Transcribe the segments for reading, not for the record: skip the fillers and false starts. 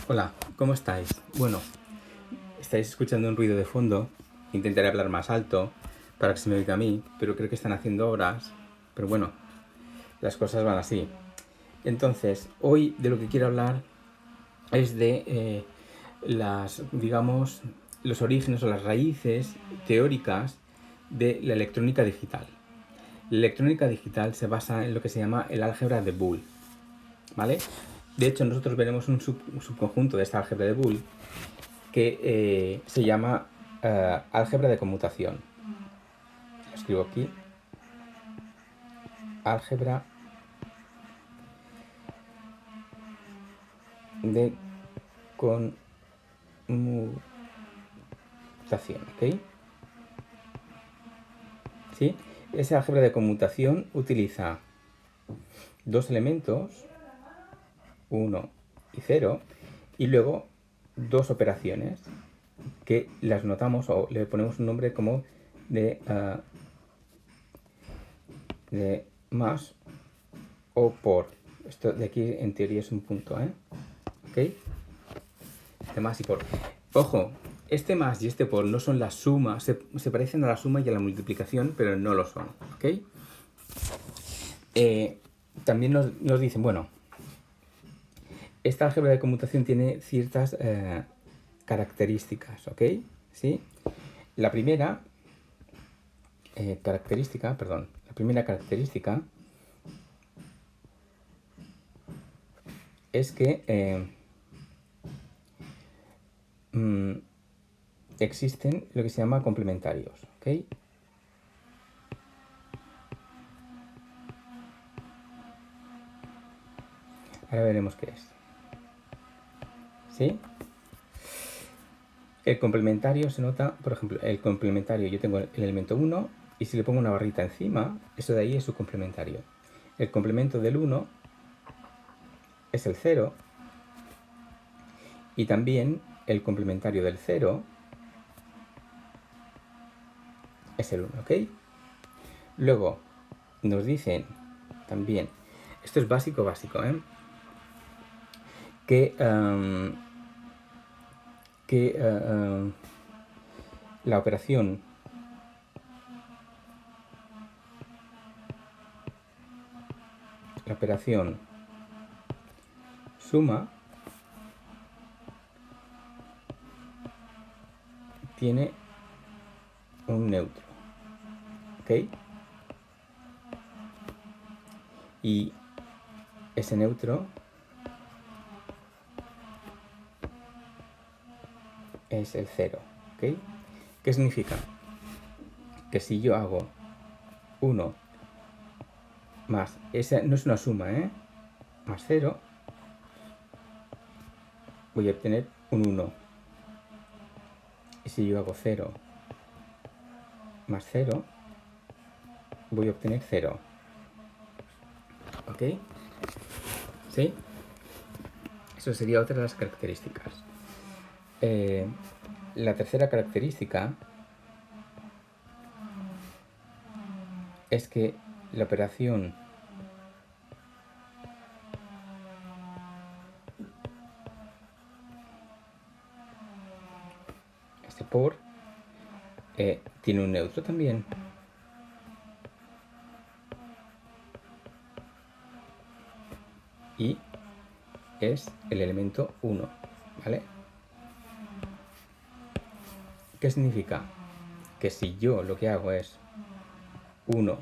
Hola, ¿cómo estáis? Bueno, estáis escuchando un ruido de fondo. Intentaré hablar más alto para que se me oiga a mí, pero creo que están haciendo obras. Pero bueno, las cosas van así. Entonces, hoy de lo que quiero hablar es de digamos, los orígenes o las raíces teóricas de la electrónica digital. La electrónica digital se basa en lo que se llama el álgebra de Boole, ¿vale? De hecho, nosotros veremos un subconjunto de esta álgebra de Boole que se llama álgebra de conmutación. Lo escribo aquí. Álgebra de conmutación, ¿ok? ¿Sí? Esa álgebra de conmutación utiliza dos elementos, 1 y 0, y luego dos operaciones que las notamos o le ponemos un nombre como de más o por. Esto de aquí en teoría es un punto, ¿eh? ¿Ok? De más y por. Ojo, este más y este por no son la suma, se parecen a la suma y a la multiplicación, pero no lo son, ¿ok? También nos dicen, bueno, esta álgebra de conmutación tiene ciertas características, ¿ok? ¿Sí? La primera característica es que existen lo que se llama complementarios, ¿ok? Ahora veremos qué es. ¿Sí? El complementario se nota, por ejemplo, el complementario, yo tengo el elemento 1 y si le pongo una barrita encima, eso de ahí es su complementario. El complemento del 1 es el 0 y también el complementario del 0 es el 1, ¿ok? Luego nos dicen también, esto es básico, ¿eh? Que la operación suma tiene un neutro, ¿ok? Y ese neutro es el 0, ¿ok? ¿Qué significa? Que si yo hago 1 más, esa no es una suma, ¿eh? Más 0, voy a obtener un 1. Y si yo hago 0 más 0, voy a obtener 0. ¿Ok? ¿Sí? Eso sería otra de las características. La tercera característica es que la operación por tiene un neutro también. Y es el elemento 1, ¿vale? ¿Qué significa? Que si yo lo que hago es 1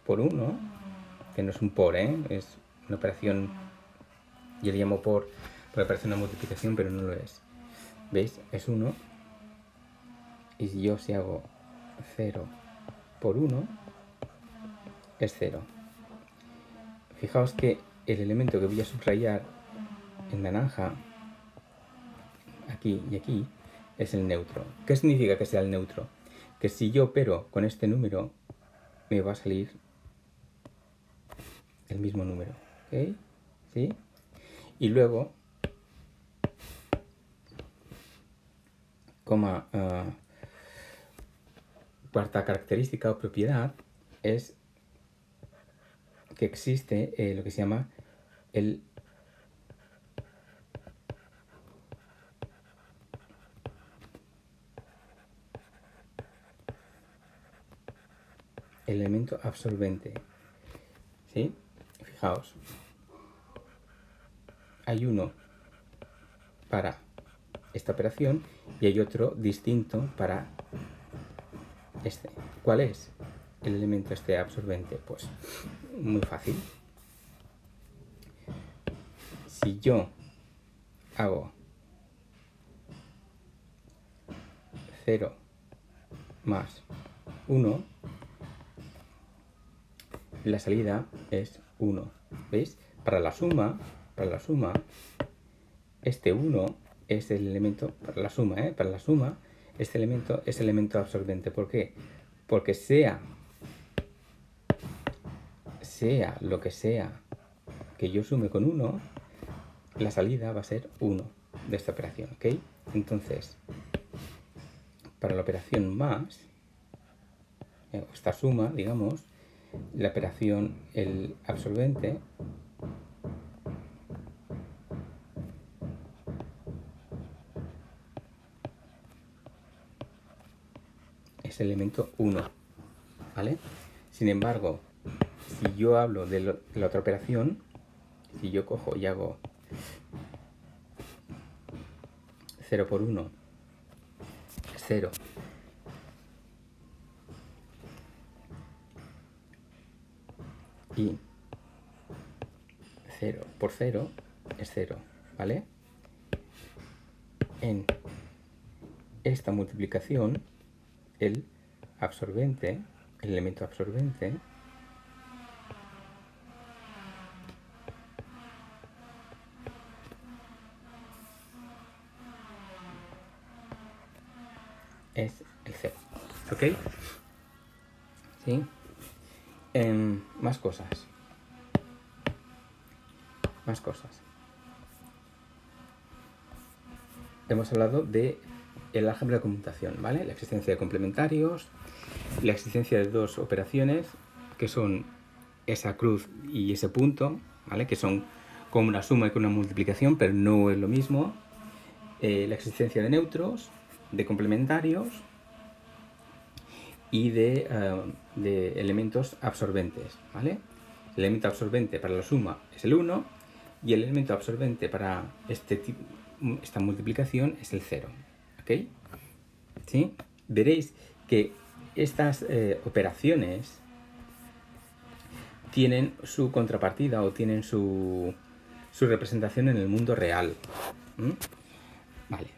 por 1, que no es un por, es una operación, yo le llamo por, porque parece una multiplicación, pero no lo es. ¿Veis? Es 1. Y si yo hago 0 por 1, es 0. Fijaos que el elemento que voy a subrayar en naranja, aquí y aquí, es el neutro. ¿Qué significa que sea el neutro? Que si yo opero con este número, me va a salir el mismo número, ¿ok? ¿Sí? Y luego, cuarta característica o propiedad es que existe lo que se llama el el elemento absorbente. ¿Sí? Fijaos. Hay uno para esta operación y hay otro distinto para este. ¿Cuál es el elemento este absorbente? Pues muy fácil. Si yo hago 0 más 1, la salida es 1. ¿Veis? Para la suma, este 1 es el elemento, para la suma, este elemento es el elemento absorbente. ¿Por qué? Porque sea lo que sea que yo sume con 1, la salida va a ser 1 de esta operación, ¿ok? Entonces, para la operación más, esta suma, digamos, la operación, el absorbente, es el elemento 1, ¿vale? Sin embargo, si yo hablo de la otra operación, si yo cojo y hago 0 por 1 es 0, y 0 por 0 es 0, ¿vale? En esta multiplicación, el absorbente, el elemento absorbente, es el 0, ¿ok? ¿Sí? Más cosas. Hemos hablado de el álgebra de conmutación, ¿vale? La existencia de complementarios, la existencia de dos operaciones que son esa cruz y ese punto, ¿vale? Que son como una suma y con una multiplicación, pero no es lo mismo. La existencia de neutros, de complementarios y de elementos absorbentes, ¿vale? El elemento absorbente para la suma es el 1 y el elemento absorbente para esta multiplicación es el 0, ¿ok? ¿Sí? Veréis que estas operaciones tienen su contrapartida o tienen su representación en el mundo real. Vale.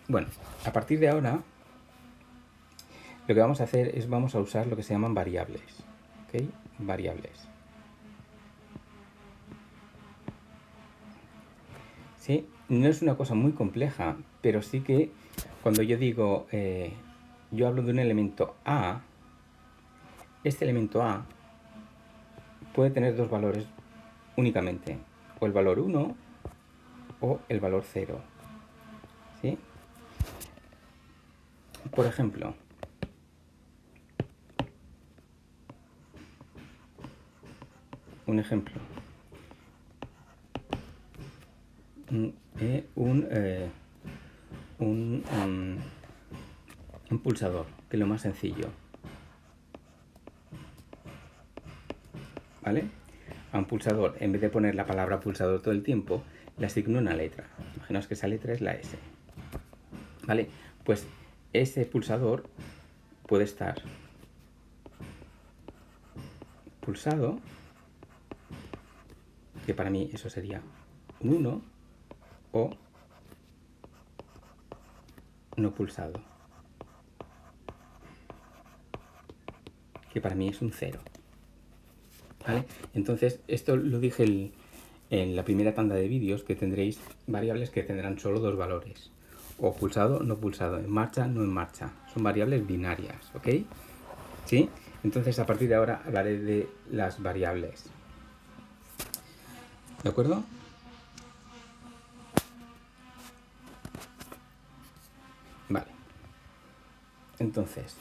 Bueno, a partir de ahora lo que vamos a hacer es vamos a usar lo que se llaman variables. ¿Ok? Variables. ¿Sí? No es una cosa muy compleja, pero sí que cuando yo digo, yo hablo de un elemento A, este elemento A puede tener dos valores únicamente, o el valor 1 o el valor 0. ¿Sí? Por ejemplo, un ejemplo. Un pulsador, que es lo más sencillo. ¿Vale? A un pulsador, en vez de poner la palabra pulsador todo el tiempo, le asigno una letra. Imaginaos que esa letra es la S. ¿Vale? Pues ese pulsador puede estar pulsado, que para mí eso sería un 1, o no pulsado, que para mí es un 0. ¿Vale? Entonces, esto lo dije en la primera tanda de vídeos, que tendréis variables que tendrán solo dos valores, o pulsado, no pulsado, en marcha, no en marcha. Son variables binarias, ¿ok? ¿Sí? Entonces, a partir de ahora hablaré de las variables. ¿De acuerdo? Vale. Entonces,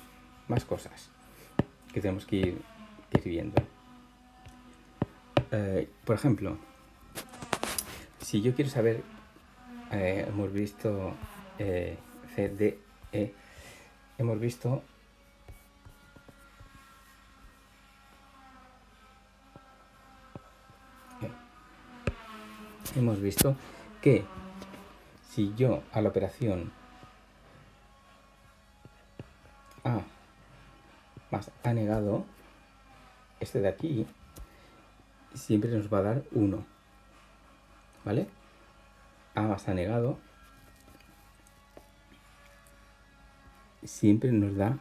más cosas que tenemos que ir viendo. Por ejemplo, si yo quiero saber, hemos visto CDE, hemos visto hemos visto que si yo a la operación A más A negado, este de aquí siempre nos va a dar 1, ¿vale? A más A negado siempre nos da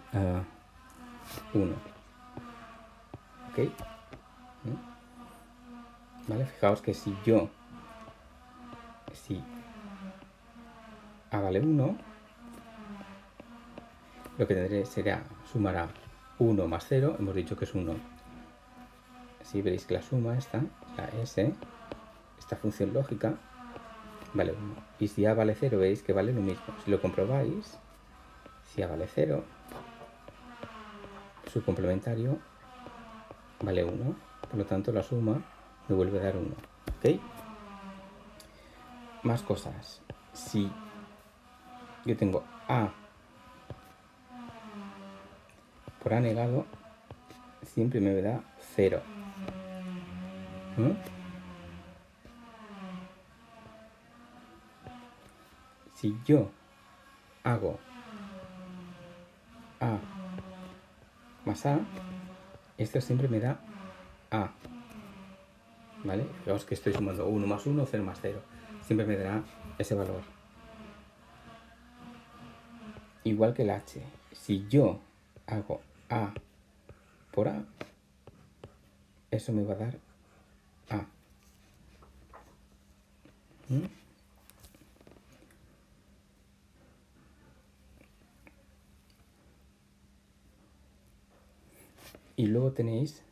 1, ¿ok? ¿Vale? Fijaos que si A vale 1, lo que tendré será sumar a 1 más 0, hemos dicho que es 1. Si veréis que la suma esta, la S, esta función lógica, vale 1. Y si A vale 0, veis que vale lo mismo. Si lo comprobáis, si A vale 0, su complementario vale 1. Por lo tanto, la suma me vuelve a dar 1. ¿Ok? Más cosas. Si yo tengo A por A negado, siempre me da 0. Si yo hago A más A, esto siempre me da A. ¿Vale? Fijaos que estoy sumando 1 más 1, 0 más 0. Siempre me dará ese valor. Igual que el H. Si yo hago A por A, eso me va a dar A. Y luego tenéis,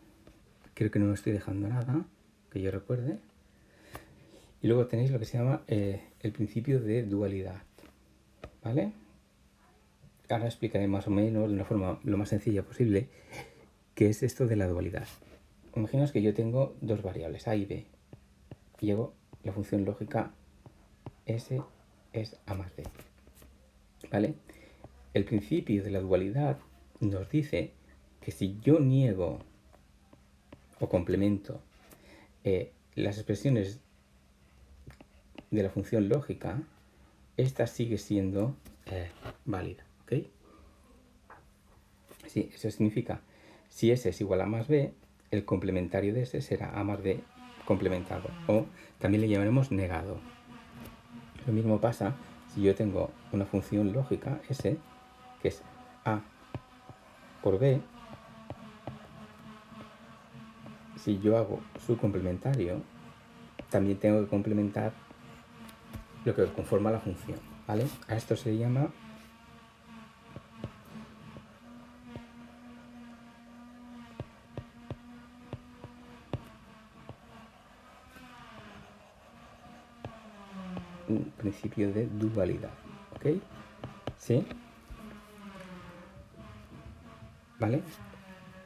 creo que no me estoy dejando nada, que yo recuerde. Y luego tenéis lo que se llama el principio de dualidad. ¿Vale? Ahora explicaré más o menos de una forma lo más sencilla posible qué es esto de la dualidad. Imaginaos que yo tengo dos variables, A y B. Y llevo la función lógica S es A más B. ¿Vale? El principio de la dualidad nos dice que si yo niego o complemento las expresiones de la función lógica, esta sigue siendo válida. ¿Ok? Sí, eso significa, si S es igual a más B, el complementario de S será A más B complementado, o también le llamaremos negado. Lo mismo pasa si yo tengo una función lógica S, que es A por B. Si yo hago su complementario, también tengo que complementar lo que conforma la función, ¿vale? A esto se le llama un principio de dualidad, ¿ok? ¿Sí? ¿Vale?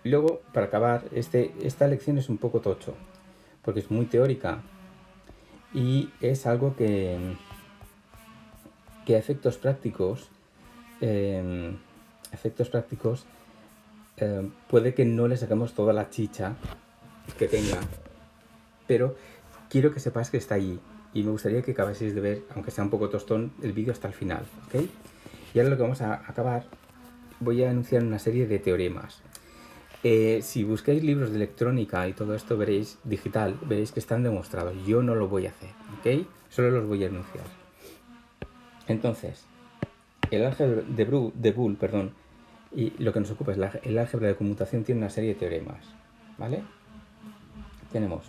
Luego, para acabar, esta lección es un poco tocho, porque es muy teórica y es algo que a efectos prácticos, puede que no le saquemos toda la chicha que tenga, pero quiero que sepáis que está allí y me gustaría que acabaseis de ver, aunque sea un poco tostón, el vídeo hasta el final, ¿ok? Y ahora lo que vamos a acabar, voy a enunciar una serie de teoremas. Si buscáis libros de electrónica y todo esto veréis digital, veréis que están demostrados. Yo no lo voy a hacer, ¿ok? Solo los voy a enunciar. Entonces, el álgebra de Boole, perdón, y lo que nos ocupa es el álgebra de conmutación, tiene una serie de teoremas, ¿vale? Tenemos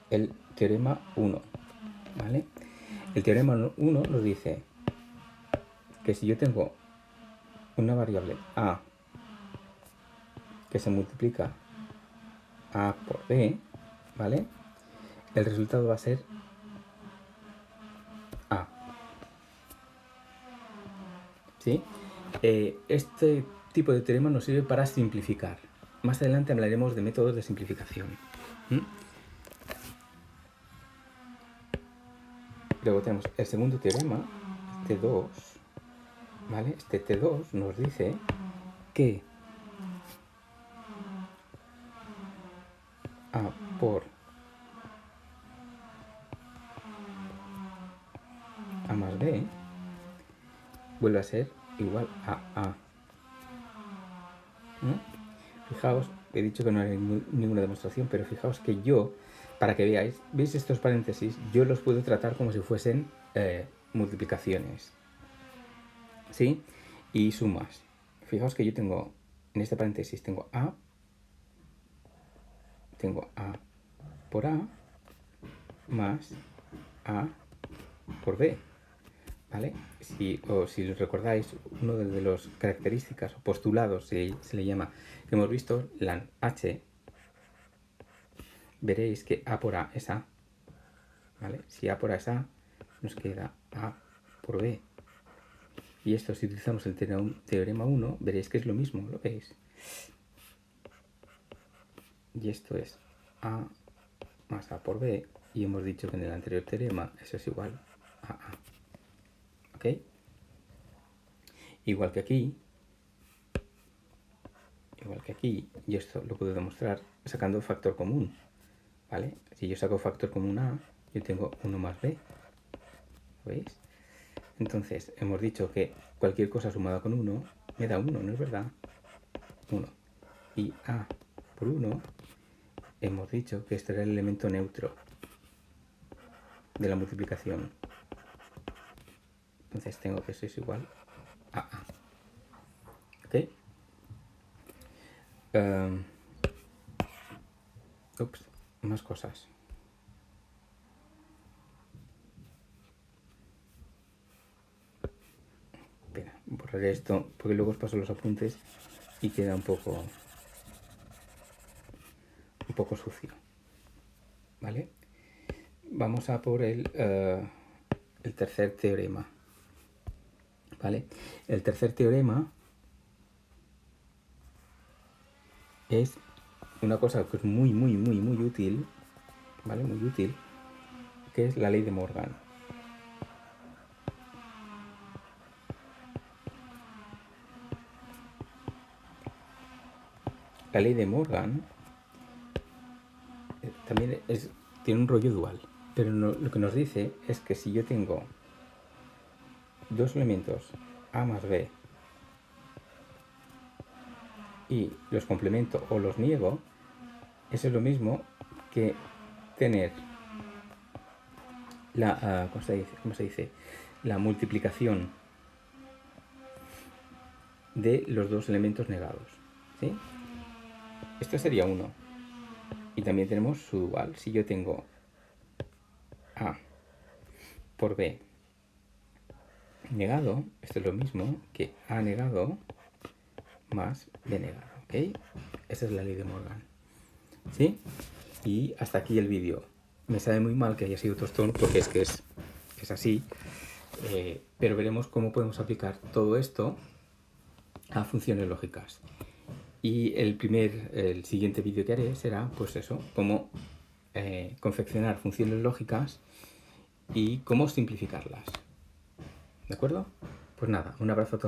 el teorema 1, ¿vale? El teorema 1 nos dice que si yo tengo una variable A que se multiplica A por B, ¿vale? El resultado va a ser A. ¿Sí? Este tipo de teorema nos sirve para simplificar. Más adelante hablaremos de métodos de simplificación. Luego tenemos el segundo teorema, T2, ¿vale? Este T2 nos dice que A por B vuelve a ser igual a A. Fijaos, he dicho que no hay ninguna demostración, pero fijaos que yo, para que veáis, ¿veis estos paréntesis? Yo los puedo tratar como si fuesen multiplicaciones, ¿sí? Y sumas. Fijaos que yo tengo, en este paréntesis tengo A por A más A por B, ¿vale? Si recordáis, uno de las características o postulados se le llama, que hemos visto, la H, veréis que A por A es A, ¿vale? Si A por A es A, nos queda A por B. Y esto, si utilizamos el teorema 1, veréis que es lo mismo, ¿lo veis? Y esto es A más A por B, y hemos dicho que en el anterior teorema eso es igual a A. ¿Ok? Igual que aquí, y esto lo puedo demostrar sacando factor común, ¿vale? Si yo saco factor común A, yo tengo 1 más B, ¿veis? Entonces, hemos dicho que cualquier cosa sumada con 1 me da 1, ¿no es verdad? 1. Y A por 1, hemos dicho que este era el elemento neutro de la multiplicación. Entonces tengo que eso es igual a A. ¿Ok? Más cosas. Espera, borraré esto porque luego os paso los apuntes y queda un poco sucio. ¿Vale? Vamos a por el tercer teorema. ¿Vale? El tercer teorema es una cosa que es muy útil, ¿vale? Muy útil, que es la ley de Morgan. La ley de Morgan también tiene un rollo dual, pero lo que nos dice es que si yo tengo dos elementos A más B y los complemento o los niego, eso es lo mismo que tener la, ¿cómo se dice? La multiplicación de los dos elementos negados, ¿sí? Esto sería 1. Y también tenemos su dual. Si yo tengo A por B negado, esto es lo mismo que A negado más B negado, ¿ok? Esa es la ley de Morgan, ¿sí? Y hasta aquí el vídeo. Me sabe muy mal que haya sido tostón porque es así, pero veremos cómo podemos aplicar todo esto a funciones lógicas. Y el siguiente vídeo que haré será, pues eso, cómo confeccionar funciones lógicas y cómo simplificarlas. ¿De acuerdo? Pues nada, un abrazo a todos.